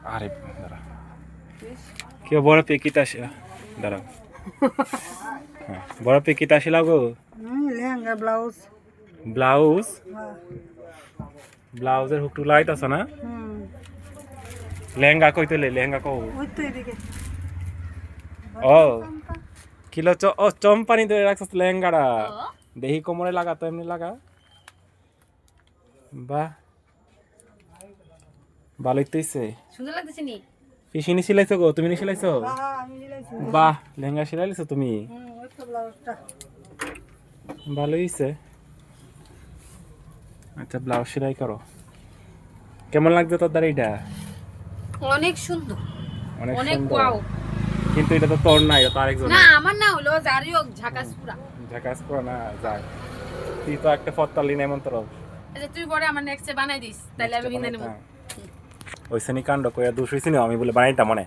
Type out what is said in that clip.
আরে দাঁড়া কেউ বড় পেকিত আসে দাঁড়াও হ্যাঁ বড় পেকিত আসে লাগো লেহেঙ্গা ব্লাউজ ব্লাউজ ব্লাউজের হুকটু লাইট আছে না লেহেঙ্গা কই তোলে লেহেঙ্গা কও ওই তো এদিকে ও কিলো ও চম্পানি ধরে রাখছিস লেহেঙ্গাটা দেহি কোমরে লাগা তো এমনি লাগা বাহ ভালোই তৈছে সুন্দর লাগতেছে নি পিসিনি সিলাইছো গো তুমি নি সিলাইছো আমি দিলাইছি বাহ লেহেঙ্গা সিলাইছো তুমি ওই তো ব্লাউজটা ভালোই হইছে আচ্ছা ব্লাউজ সেলাই করো কেমন লাগছে তোর দাড়িটা অনেক সুন্দর অনেক অনেক সুন্দর ওয়াও কিন্তু এটা তো তোর না এটা তো আরেকজন না আমার না হলো জারি হোক ঝাকাস পুরা ঝাকাস করো না যাক তুই তো একটা ফততালি নেমন তোর আচ্ছা তুই পরে আমার নেক্সটে বানাই দিস তাহলে আমি কিনে নেব ওইখানে কাণ্ড কইয়া দুষ হইছিনি আমি বলে বানাইতাম মনে